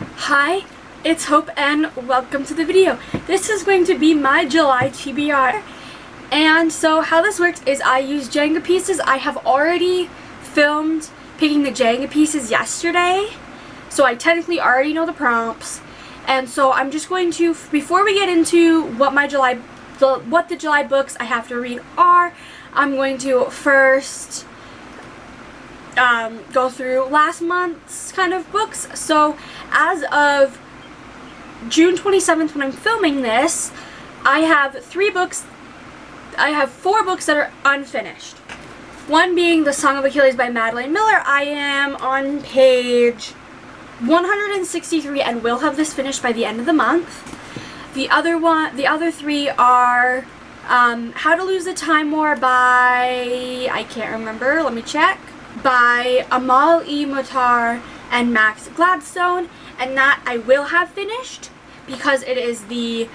Hi, it's Hope and welcome to the video. This is going to be my July TBR. And so how this works is I use Jenga pieces. I have already filmed picking the Jenga pieces yesterday, so I technically already know the prompts. And so I'm just going to, before we get into what the July books I have to read are, I'm going to first go through last month's kind of books. So as of June 27th when I'm filming this, I have 4 books that are unfinished. One being The Song of Achilles by Madeline Miller. I am on page 163 and will have this finished by the end of the month. The other 3 are How to Lose the Time War by, I can't remember, let me check, by Amal E. Muhtar and Max Gladstone, and that I will have finished because it is the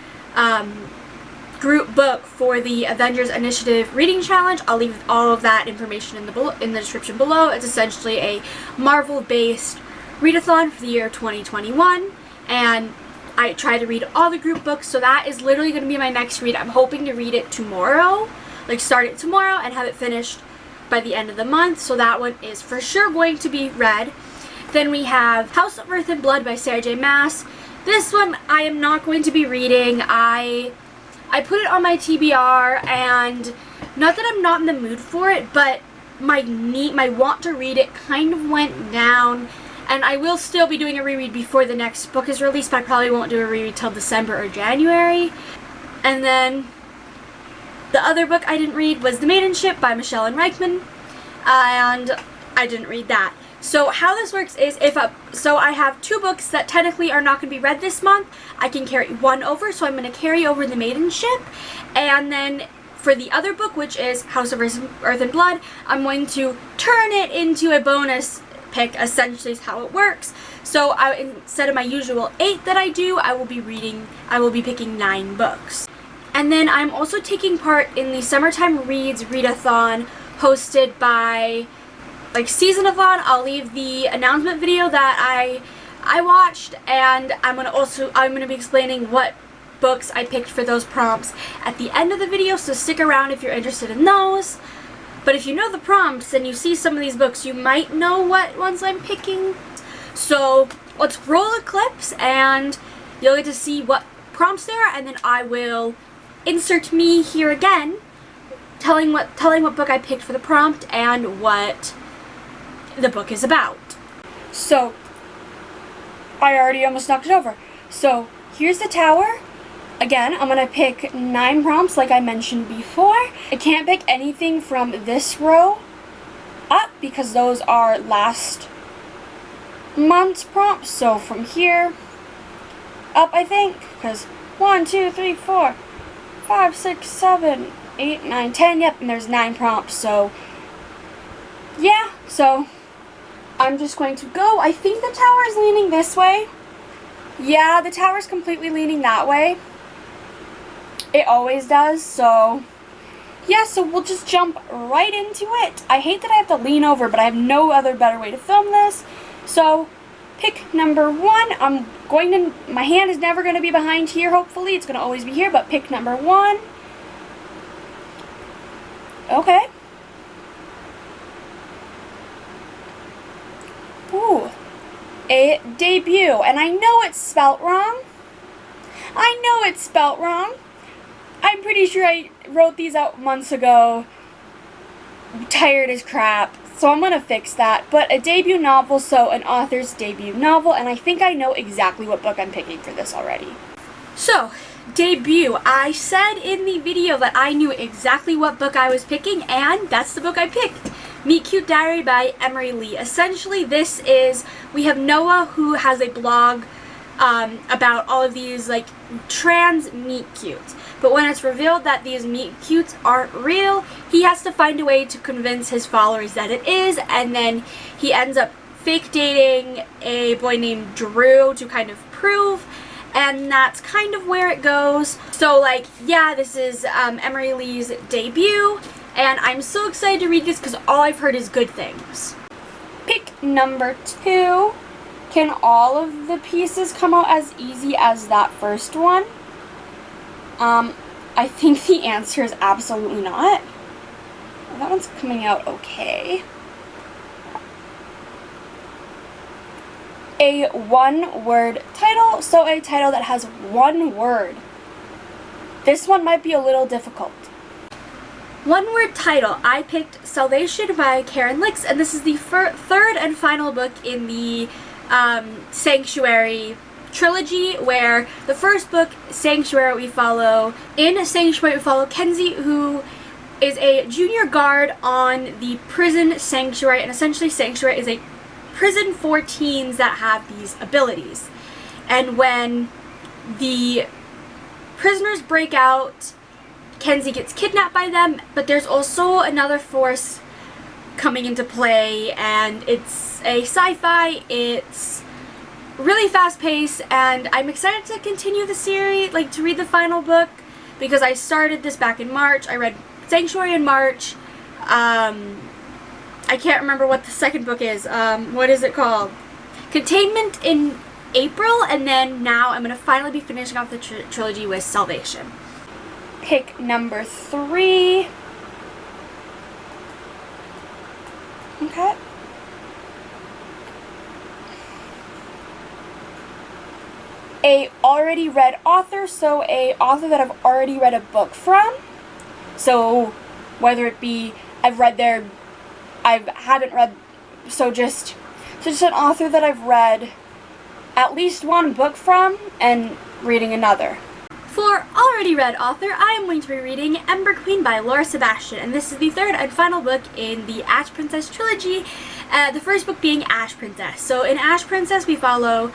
group book for the Avengers Initiative Reading Challenge. I'll leave all of that information in the description below. It's essentially a Marvel-based readathon for the year 2021, and I try to read all the group books, so that is literally going to be my next read. I'm hoping to read it tomorrow, like start it tomorrow and have it finished by the end of the month, so that one is for sure going to be read. Then we have House of Earth and Blood by Sarah J. Maas. This one I am not going to be reading. I put it on my TBR, and not that I'm not in the mood for it, but my want to read it kind of went down, and I will still be doing a reread before the next book is released, but I probably won't do a reread till December or January. And then the other book I didn't read was The Maiden Ship by Michelle and Reichman, and I didn't read that. So how this works is so I have 2 books that technically are not going to be read this month. I can carry one over, so I'm going to carry over The Maiden Ship, and then for the other book, which is House of Earth and Blood, I'm going to turn it into a bonus pick, essentially is how it works. So instead of my usual 8 that I do, I will be picking 9 books. And then I'm also taking part in the Summertime Reads Readathon hosted by Seasonathon. I'll leave the announcement video that I watched, and I'm gonna be explaining what books I picked for those prompts at the end of the video, so stick around if you're interested in those. But if you know the prompts and you see some of these books, you might know what ones I'm picking. So let's roll eclipse and you'll get to see what prompts there are, and then I will insert me here again telling what book I picked for the prompt and what the book is about. So I already almost knocked it over. So here's the tower. Again, I'm going to pick 9 prompts like I mentioned before. I can't pick anything from this row up because those are last month's prompts. So from here up, I think, because 1, 2, 3, 4, 5, 6, 7, 8, 9, 10, yep, and there's 9 prompts, so yeah, so I'm just going to go. I think the tower is leaning this way. Yeah, the tower is completely leaning that way. It always does, so yeah, so we'll just jump right into it. I hate that I have to lean over, but I have no other better way to film this. So pick number 1. My hand is never going to be behind here, hopefully. It's going to always be here, but pick number 1. Okay. Ooh. A debut. And I know it's spelt wrong. I'm pretty sure I wrote these out months ago. I'm tired as crap. So I'm going to fix that. But a debut novel, so an author's debut novel. And I think I know exactly what book I'm picking for this already. So, debut. I said in the video that I knew exactly what book I was picking, and that's the book I picked. Meet Cute Diary by Emery Lee. Essentially, we have Noah, who has a blog about all of these trans meet cutes. But when it's revealed that these meet cutes aren't real, he has to find a way to convince his followers that it is, and then he ends up fake dating a boy named Drew to kind of prove, and that's kind of where it goes. So yeah, this is Emery Lee's debut, and I'm so excited to read this because all I've heard is good things. Pick number 2. Can all of the pieces come out as easy as that first one? I think the answer is absolutely not. That one's coming out okay. A one-word title, so a title that has one word. This one might be a little difficult. One-word title, I picked Salvation by Caryn Lix, and this is the third and final book in the Sanctuary trilogy, where the first book, Sanctuary, we follow Kenzie, who is a junior guard on the prison Sanctuary, and essentially Sanctuary is a prison for teens that have these abilities. And when the prisoners break out, Kenzie gets kidnapped by them, but there's also another force coming into play, and it's a sci-fi, it's really fast-paced, and I'm excited to continue the series, like to read the final book, because I started this back in March. I read Sanctuary in March. I can't remember what the second book is. What is it called? Containment in April, and then now I'm going to finally be finishing off the trilogy with Salvation. Pick number 3. Okay. A already read author, so a author that I've already read a book from. So whether it be I haven't read, so just an author that I've read at least one book from and reading another. For already read author, I am going to be reading Ember Queen by Sebastian, and this is the third and final book in the Ash Princess trilogy, the first book being Ash Princess. So in Ash Princess, we follow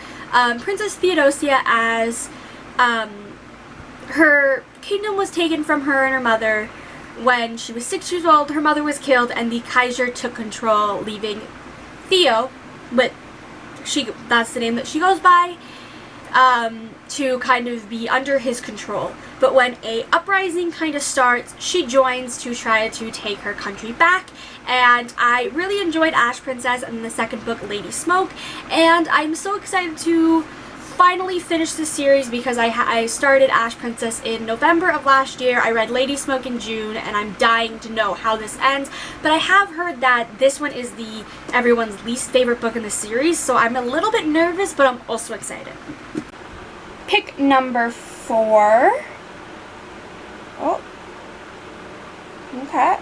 Princess Theodosia as her kingdom was taken from her and her mother when she was 6 years old. Her mother was killed, and the Kaiser took control, leaving Theo, but that's the name that she goes by, to kind of be under his control. But when a uprising kind of starts, she joins to try to take her country back. And I really enjoyed Ash Princess and the second book, Lady Smoke, and I'm so excited to finally finish the series because I started Ash Princess in November of last year. I read Lady Smoke in June, and I'm dying to know how this ends. But I have heard that this one is everyone's least favorite book in the series, so I'm a little bit nervous, but I'm also excited. Pick number 4. Oh. Okay.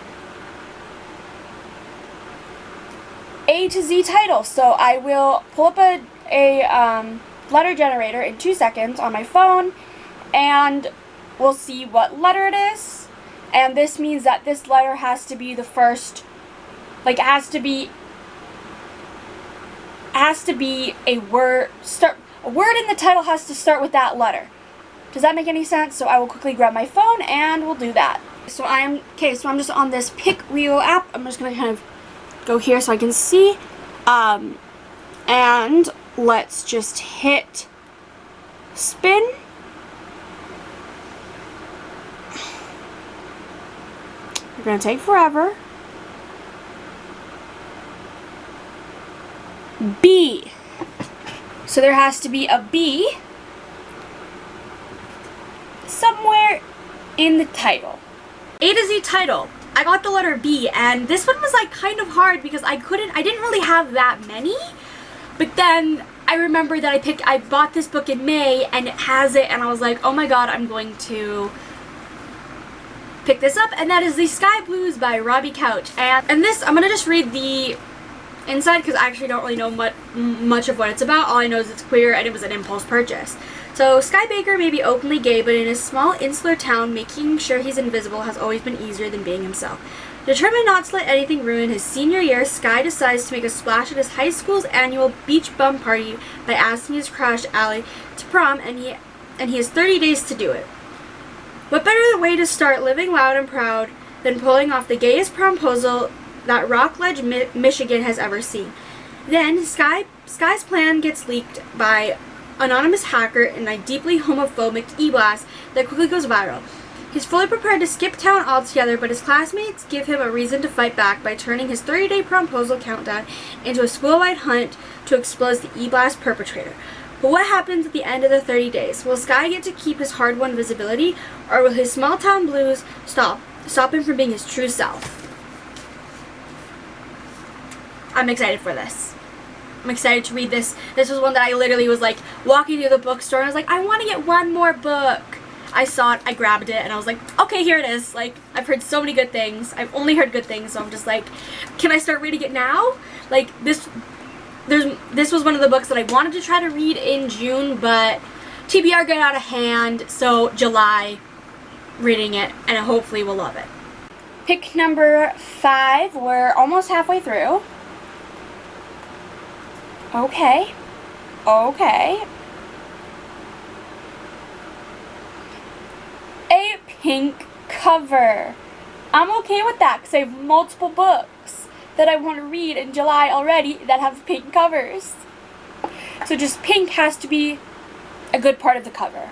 A to Z title. So I will pull up a letter generator in 2 seconds on my phone, and we'll see what letter it is. And this means that this letter has to be the first, like it has to be a word. A word in the title has to start with that letter. Does that make any sense? So I will quickly grab my phone and we'll do that. So I'm just on this Pick Rio app. I'm just gonna kind of go here so I can see. And let's just hit spin. It's gonna take forever. B. So there has to be a B somewhere in the title. A to Z title. I got the letter B, and this one was like kind of hard because I didn't really have that many. But then I remember that I bought this book in May and it has it, and I was like, oh my god, I'm going to pick this up, and that is The Sky Blues by Robbie Couch. And this, I'm gonna just read the inside because I actually don't really know much of what it's about. All I know is it's queer and it was an impulse purchase. So, Sky Baker may be openly gay, but in his small insular town, making sure he's invisible has always been easier than being himself. Determined not to let anything ruin his senior year, Sky decides to make a splash at his high school's annual beach bum party by asking his crush, Allie, to prom, and he has 30 days to do it. What better way to start living loud and proud than pulling off the gayest promposal that Rockledge, Michigan has ever seen? Then, Sky's plan gets leaked by anonymous hacker in a deeply homophobic e-blast that quickly goes viral. He's fully prepared to skip town altogether, but his classmates give him a reason to fight back by turning his 30-day promposal countdown into a school-wide hunt to expose the e-blast perpetrator. But what happens at the end of the 30 days? Will Sky get to keep his hard-won visibility, or will his small-town blues stop him from being his true self? I'm excited for this. I'm excited to read this. This was one that I literally was like walking through the bookstore and I was like, I want to get one more book. I saw it, I grabbed it, and I was like, okay, here it is. Like, I've heard so many good things. I've only heard good things, so I'm just like, can I start reading it now? Like, this was one of the books that I wanted to try to read in June, but TBR got out of hand, so July, reading it, and hopefully we'll love it. Pick number 5, we're almost halfway through. Okay. A pink cover. I'm okay with that because I have multiple books that I want to read in July already that have pink covers. So just pink has to be a good part of the cover.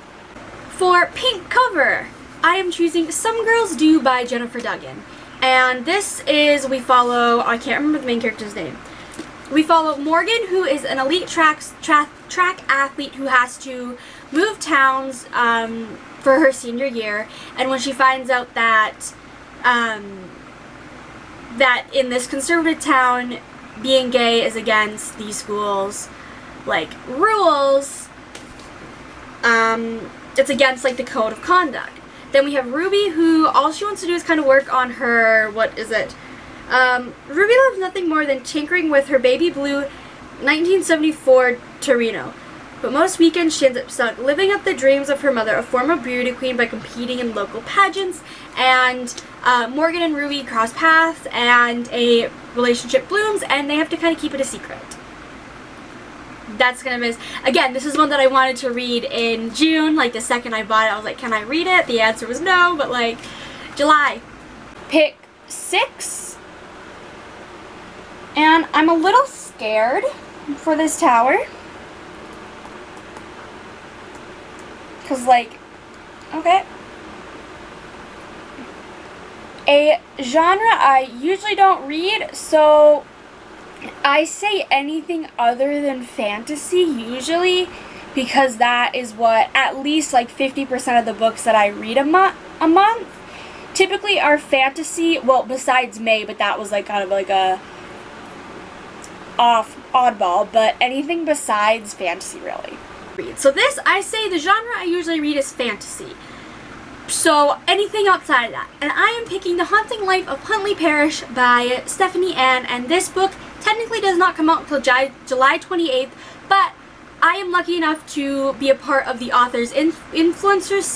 For pink cover, I am choosing Some Girls Do by Jennifer Dugan. And this is, we follow, I can't remember the main character's name. We follow Morgan, who is an elite track athlete who has to move towns for her senior year, and when she finds out that that in this conservative town, being gay is against the school's like rules, it's against like the code of conduct. Then we have Ruby, who all she wants to do is kind of work on her, what is it? Ruby loves nothing more than tinkering with her baby blue 1974 Torino. But most weekends she ends up stuck living up the dreams of her mother, a former beauty queen, by competing in local pageants. And Morgan and Ruby cross paths and a relationship blooms, and they have to kind of keep it a secret. That's kind of again, this is one that I wanted to read in June. Like the second I bought it, I was like, can I read it? The answer was no, but like July. Pick 6. And I'm a little scared for this tower. Because, like, okay. A genre I usually don't read, so I say anything other than fantasy usually, because that is what at least like 50% of the books that I read a month typically are fantasy. Well, besides May, but that was like kind of like a oddball, but anything besides fantasy really. So this, I say the genre I usually read is fantasy. So anything outside of that. And I am picking The Haunting Life of Huntleigh Parrish by Stephanie Ann, and this book technically does not come out until July 28th, but I am lucky enough to be a part of the author's influencers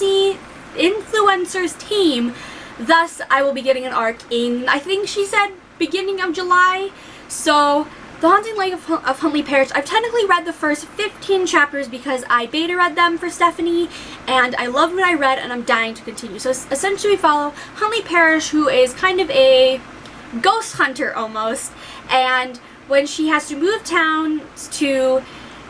team. Thus, I will be getting an arc in, I think she said, beginning of July. So The Haunting Life of Huntleigh Parrish, I've technically read the first 15 chapters because I beta read them for Stephanie, and I loved what I read, and I'm dying to continue. So essentially we follow Huntleigh Parrish, who is kind of a ghost hunter almost, and when she has to move towns to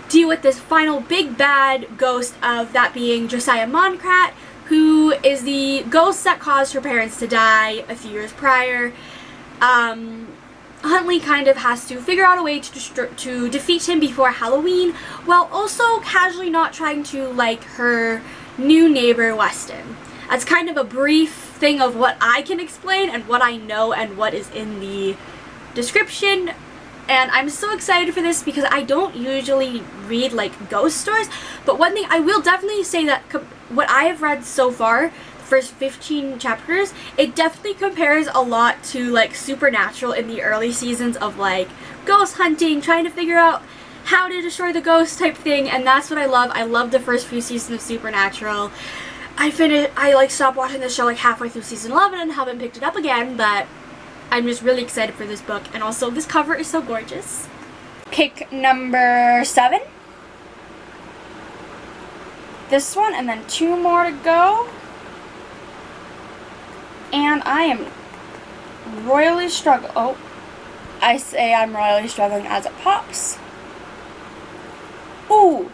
deal with this final big bad ghost of that being Josiah Moncrat, who is the ghost that caused her parents to die a few years prior, Huntleigh kind of has to figure out a way to defeat him before Halloween, while also casually not trying to like her new neighbor Weston. That's kind of a brief thing of what I can explain and what I know and what is in the description. And I'm so excited for this because I don't usually read like ghost stories, but one thing I will definitely say that what I have read so far, first 15 chapters, it definitely compares a lot to like Supernatural in the early seasons of like ghost hunting, trying to figure out how to destroy the ghost type thing, and that's what I love. I love the first few seasons of Supernatural. I like stopped watching the show like halfway through season 11 and haven't picked it up again, but I'm just really excited for this book, and also this cover is so gorgeous. Pick number 7. This one, and then 2 more to go. And I am royally struggling. Oh, I say I'm royally struggling as it pops. Ooh,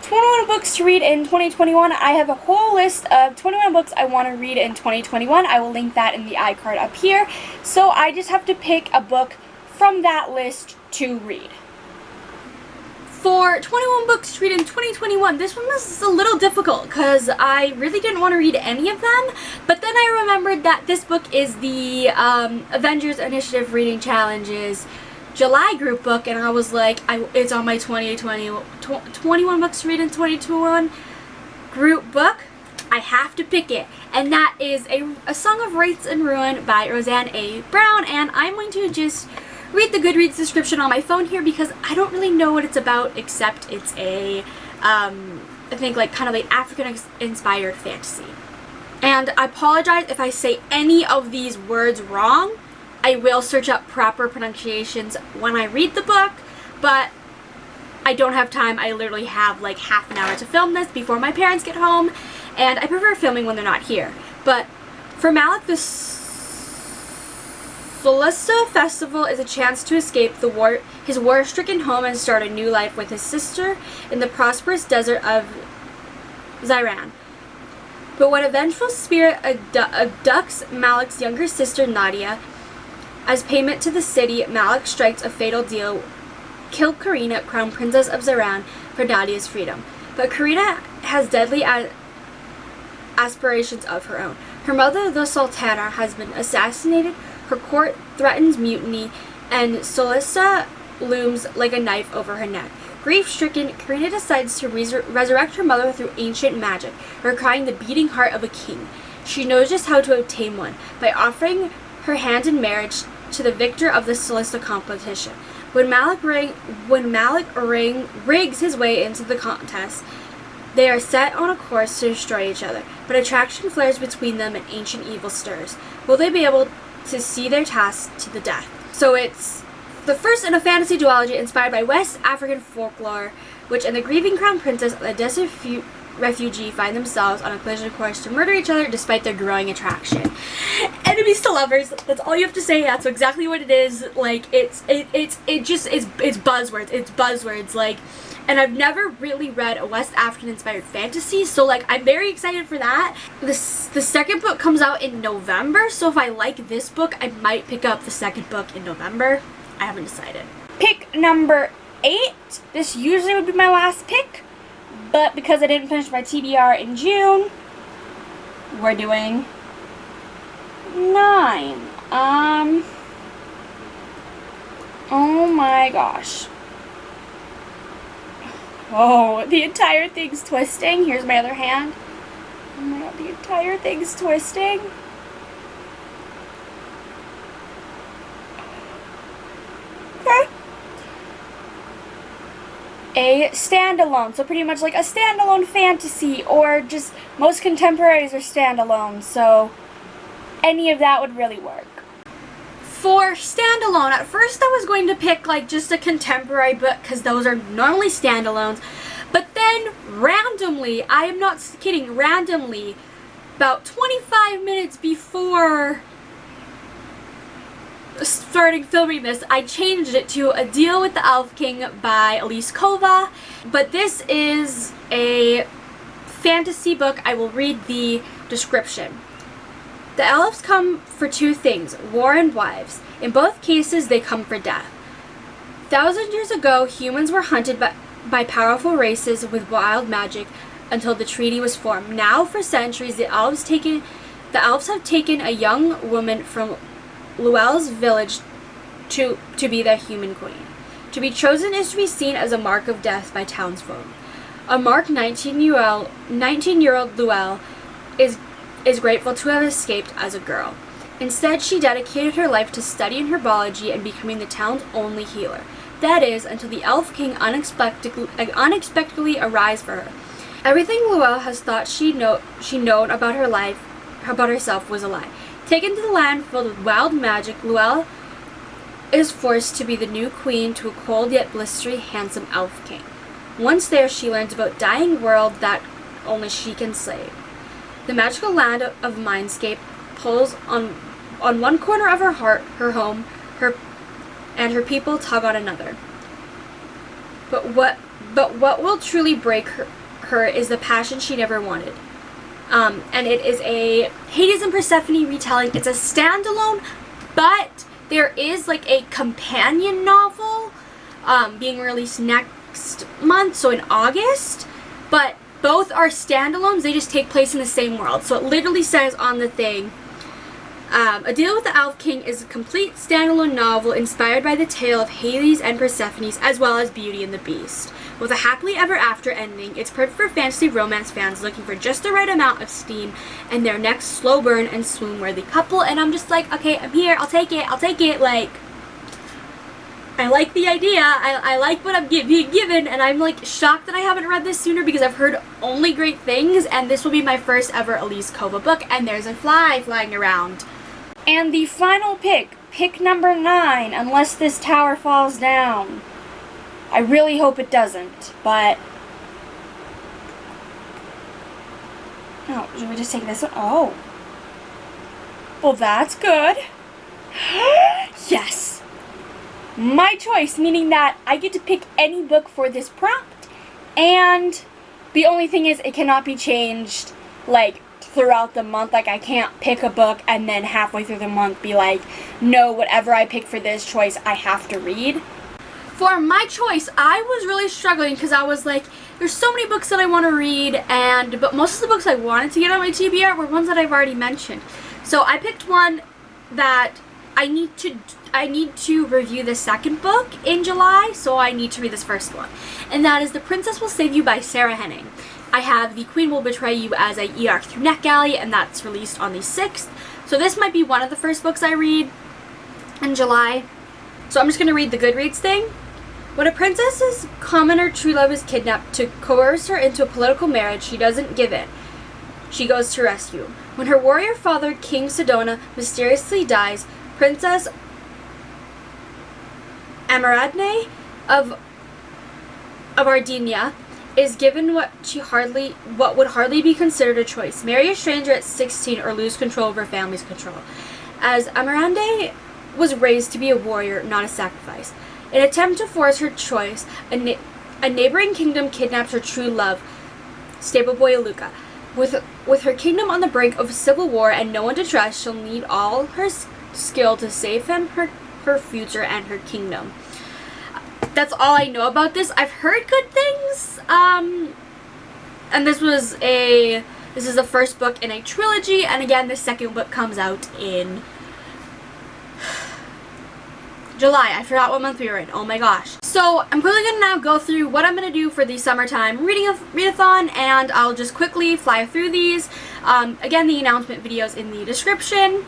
21 books to read in 2021. I have a whole list of 21 books I want to read in 2021. I will link that in the iCard up here. So I just have to pick a book from that list to read. For 21 books to read in 2021, this one was a little difficult because I really didn't want to read any of them, but then I remembered that this book is the Avengers Initiative Reading Challenge's July group book, and I was like, it's on my 21 books to read in 2021 group book. I have to pick it, and that is a Song of Wraiths and Ruin by Roseanne A. Brown, and I'm going to just read the Goodreads description on my phone here because I don't really know what it's about, except it's a, I think like kind of like African-inspired fantasy. And I apologize if I say any of these words wrong. I will search up proper pronunciations when I read the book, but I don't have time. I literally have like half an hour to film this before my parents get home, and I prefer filming when they're not here. But for Malik, the Solstice Festival is a chance to escape his war-stricken home and start a new life with his sister in the prosperous desert of Ziran. But when a vengeful spirit abducts Malik's younger sister Nadia, as payment to the city, Malik strikes a fatal deal: kill Karina, crown princess of Ziran, for Nadia's freedom. But Karina has deadly aspirations of her own. Her mother, the Sultana, has been assassinated. Her court threatens mutiny, and Solista looms like a knife over her neck. Grief-stricken, Karina decides to resurrect her mother through ancient magic, requiring the beating heart of a king. She knows just how to obtain one, by offering her hand in marriage to the victor of the Solista competition. When Malik rigs his way into the contest, they are set on a course to destroy each other, but attraction flares between them and ancient evil stirs. Will they be able to see their task to the death? So it's the first in a fantasy duology inspired by West African folklore, which in the grieving crown princess and the desert refugee find themselves on a collision course to murder each other despite their growing attraction. Enemies to lovers, that's all you have to say. That's exactly what it is. Like, it's buzzwords, like, and I've never really read a West African inspired fantasy, so like I'm very excited for that. The second book comes out in November, so if I like this book, I might pick up the second book in November. I haven't decided. Pick number 8. This usually would be my last pick, but because I didn't finish my TBR in June, we're doing 9. Oh my gosh. Oh, the entire thing's twisting. Here's my other hand. Oh my god, the entire thing's twisting. Okay. A standalone, so pretty much like a standalone fantasy, or just most contemporaries are standalone, so any of that would really work. For standalone, at first I was going to pick like just a contemporary book because those are normally standalones, but then randomly, I am not kidding, randomly, about 25 minutes before starting filming this, I changed it to A Deal with the Elf King by Elise Kova, but this is a fantasy book. I will read the description. The elves come for two things, war and wives. In both cases, they come for death. Thousands years ago, humans were hunted by powerful races with wild magic until the treaty was formed. Now, for centuries, the elves have taken a young woman from Luel's village to be their human queen. To be chosen is to be seen as a mark of death by townsfolk. A marked 19-year-old Luel is grateful to have escaped as a girl. Instead, she dedicated her life to studying herbology and becoming the town's only healer. That is, until the Elf King unexpectedly arrives for her. Everything Luel has thought she'd known about herself was a lie. Taken to the land filled with wild magic, Luel is forced to be the new queen to a cold yet blistery handsome Elf King. Once there, she learns about a dying world that only she can save. The magical land of Mindscape pulls on one corner of her heart, her home, and her people tug on another. But what will truly break her is The Passion She Never Wanted. And it is a Hades and Persephone retelling. It's a standalone, but there is like a companion novel being released next month, so in August. But both are standalones, they just take place in the same world. So it literally says on the thing, A Deal with the Elf King is a complete standalone novel inspired by the tale of Hades and Persephone, as well as Beauty and the Beast. With a happily ever after ending, it's perfect for fantasy romance fans looking for just the right amount of steam and their next slow burn and swoon worthy couple. And I'm just like, okay, I'm here, I'll take it, like, I like the idea, I like what I'm being given, and I'm like shocked that I haven't read this sooner because I've heard only great things, and this will be my first ever Elise Kova book, and there's a fly flying around. And the final pick number 9, Unless This Tower Falls Down. I really hope it doesn't, but... Oh, should we just take this one? Oh. Well, that's good. Yes! My choice, meaning that I get to pick any book for this prompt, and the only thing is it cannot be changed, like, throughout the month. Like, I can't pick a book and then halfway through the month be like, no, whatever I pick for this choice, I have to read. For my choice, I was really struggling because I was like, there's so many books that I want to read, but most of the books I wanted to get on my TBR were ones that I've already mentioned. So I picked one that I need to review the second book in July, so I need to read this first one. And that is The Princess Will Save You by Sarah Henning. I have The Queen Will Betray You as a e-arc through NetGalley, and that's released on the 6th. So this might be one of the first books I read in July. So I'm just going to read the Goodreads thing. When a princess's commoner true love is kidnapped to coerce her into a political marriage, she doesn't give in. She goes to rescue. When her warrior father, King Sedona, mysteriously dies, Princess Emery of Ardinia is given what would hardly be considered a choice: marry a stranger at 16 or lose control of her family's control. As Emery was raised to be a warrior, not a sacrifice. In an attempt to force her choice, a neighboring kingdom kidnaps her true love, stable boy Luca. With her kingdom on the brink of civil war and no one to trust, she'll need all her skill to save him, her future, and her kingdom. That's all I know about this. I've heard good things, and this is the first book in a trilogy, and again, the second book comes out in July. I forgot what month we were in. Oh my gosh. So I'm quickly going to now go through what I'm going to do for the summertime readathon, and I'll just quickly fly through these. Again, the announcement video is in the description.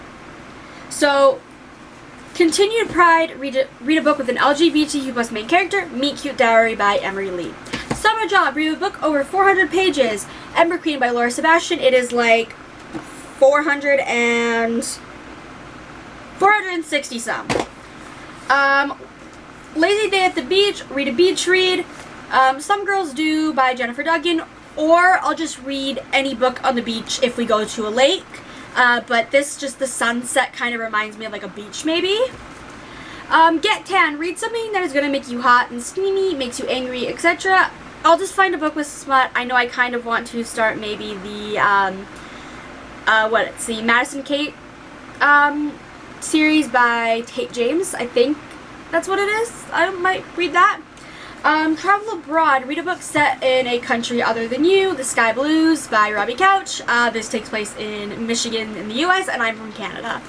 So, Continued Pride, read a book with an LGBTQ+ main character. Meet Cute Dowry by Emery. Summer Job, read a book over 400 pages. Ember Queen by Sebastian. It is like 460 some. Lazy Day at the Beach, read a beach read. Some Girls Do by Jennifer Dugan, or I'll just read any book on the beach if we go to a lake. But just the sunset kind of reminds me of like a beach maybe. Get Tan, read something that is going to make you hot and steamy, makes you angry, etc. I'll just find a book with smut. I know I kind of want to start maybe the, it's the Madison Kate, series by Tate James, I think that's what it is. I might read that. Travel Abroad, read a book set in a country other than you. The Sky Blues by Robbie Couch. This takes place in Michigan in the US, and I'm from Canada.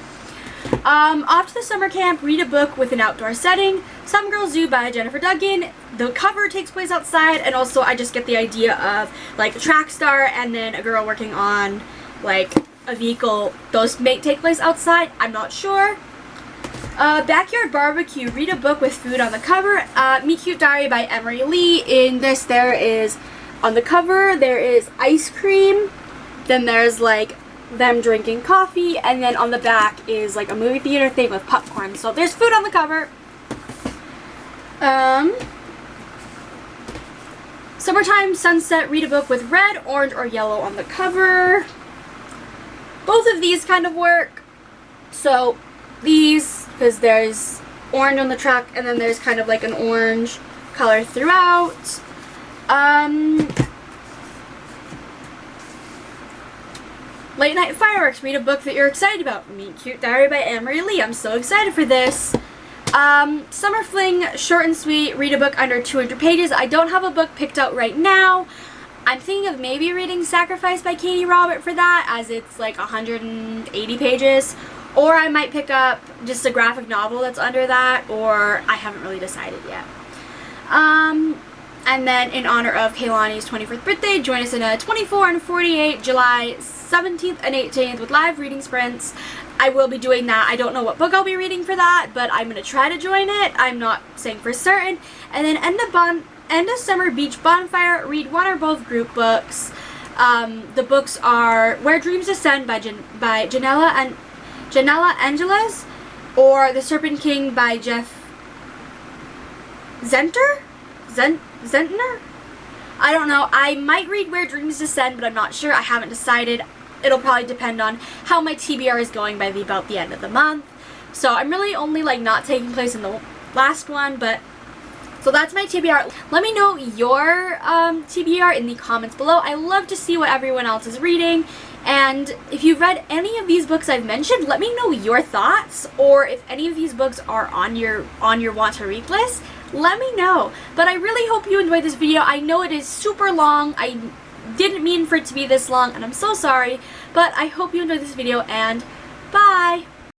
Off to the Summer Camp, read a book with an outdoor setting. Some Girls Do by Jennifer Dugan. The cover takes place outside, and also I just get the idea of like a track star and then a girl working on like a vehicle. Those may take place outside, I'm not sure. Backyard Barbecue, read a book with food on the cover. Meet Cute Diary by Emery. In this, on the cover, there is ice cream, then there's like them drinking coffee, and then on the back is like a movie theater thing with popcorn. So there's food on the cover. Summertime Sunset, read a book with red, orange, or yellow on the cover. Both of these kind of work. So these, because there's orange on the track and then there's kind of like an orange color throughout. Late Night Fireworks, read a book that you're excited about. Meet Cute Diary by Emery. I'm so excited for this. Summer Fling, short and sweet, read a book under 200 pages. I don't have a book picked out right now. I'm thinking of maybe reading Sacrifice by Katie Robert for that, as it's like 180 pages. Or I might pick up just a graphic novel that's under that, or I haven't really decided yet. And then in honor of Kaylani's 24th birthday, join us in a 24 and 48 July 17th and 18th with live reading sprints. I will be doing that. I don't know what book I'll be reading for that, but I'm going to try to join it. I'm not saying for certain. And then end of summer beach bonfire, read one or both group books. The books are Where Dreams Descend by Janella Angeles, or The Serpent King by Jeff Zentner? I don't know. I might read Where Dreams Descend, but I'm not sure. I haven't decided. It'll probably depend on how my TBR is going by about the end of the month. So I'm really only like not taking place in the last one, but so that's my TBR. Let me know your TBR in the comments below. I love to see what everyone else is reading. And if you've read any of these books I've mentioned, let me know your thoughts, or if any of these books are on your want to read list, let me know. But I really hope you enjoyed this video. I know it is super long. I didn't mean for it to be this long, and I'm so sorry, but I hope you enjoyed this video, and bye!